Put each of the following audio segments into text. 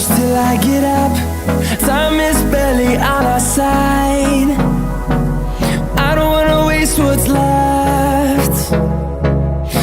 close till I get up. Time is barely on our side. I don't wanna waste what's left.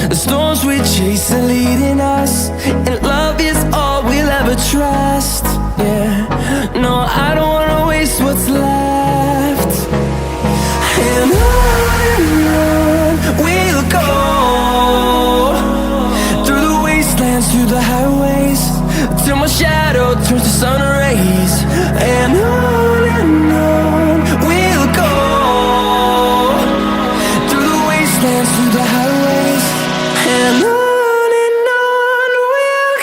The storms we chase are leading us, and love is all we'll ever trust. Yeah, no, I don't wanna waste what's left. And on we'll go, through the wastelands, through the highways, till my shadow turns to sun rays. And on we'll go, through the wastelands, through the highways, and on we'll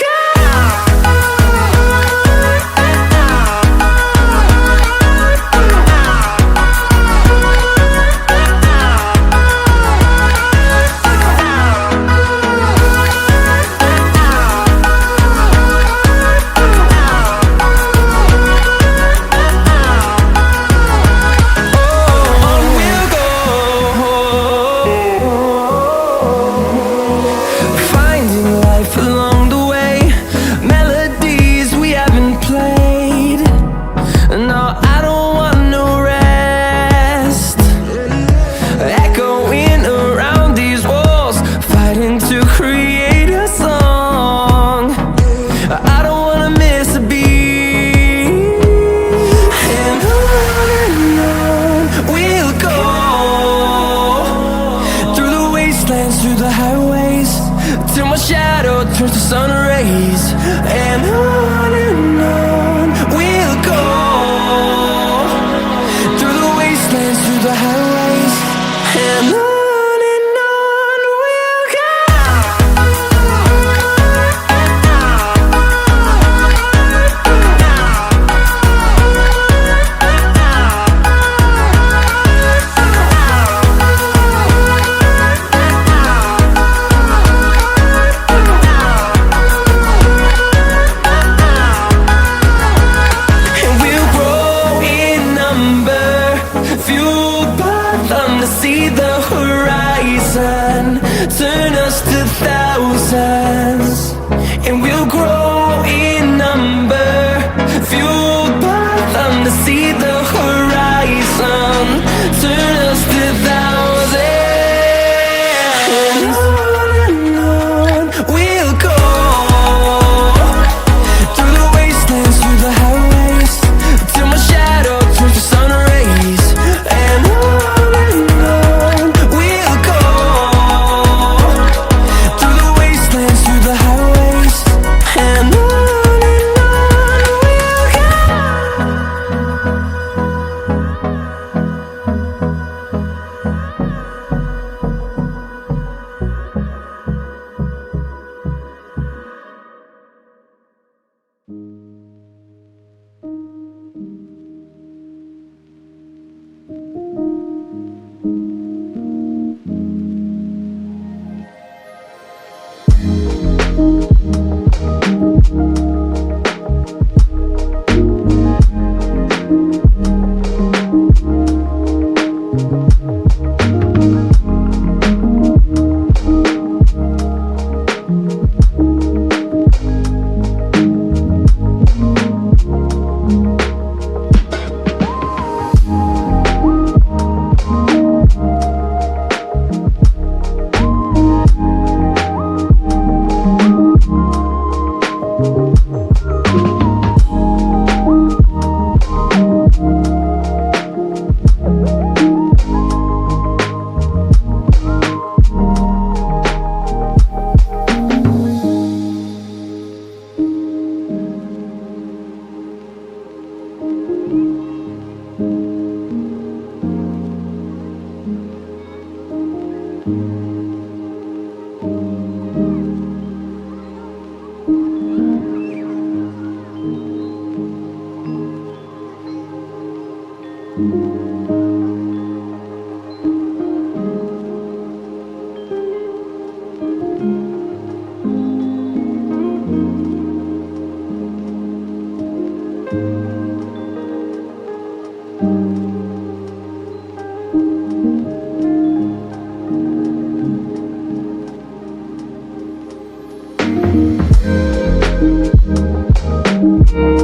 go. Through the highways, till my shadow turns to sun rays. And on we'll go, through the wastelands, through the highways, and on we'll go. See the horizon turn us to thousands, and we'll grow in number, fueled by them to see the horizon turn us to thousands. And on we'll go, through the wastelands, through the highways, till my shadow turns to sun rays. And You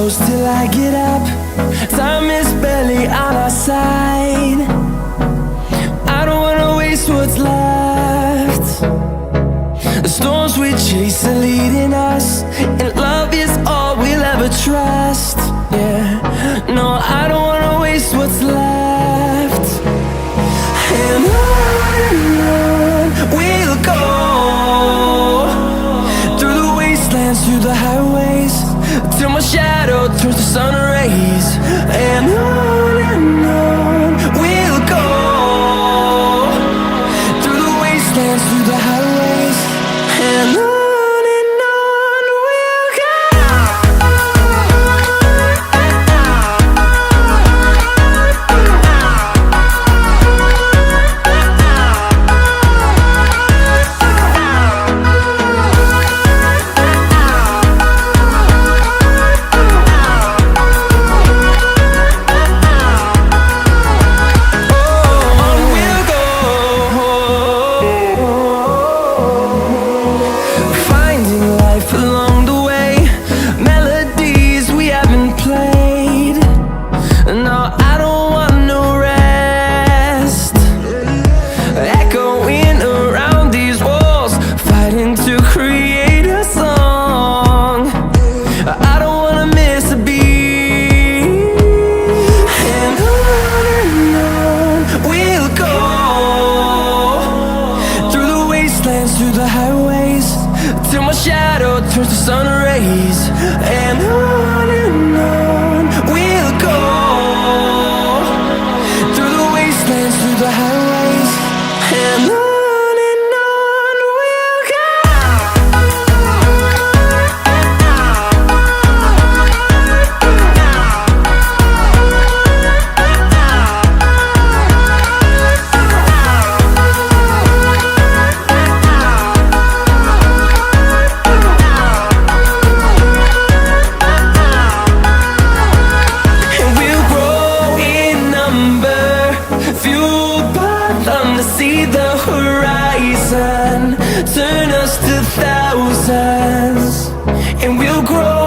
close till I get up. Time is barely on our side. I don't wanna waste what's left. The storms we chase are leading us, and love is all we'll ever trust. Yeah, no, I don't wanna waste what's left. And on we'll go, through the wastelands, through the highways, till my shadow turns to sun rays. And on we'll go, through the wastelands, through the highways, and on we'll go. Through the highways, till my shadow turns to sun rays. And on we'll go, through the wastelands, through the highways, and on we'll go. See the horizon turn us to thousands, and we'll grow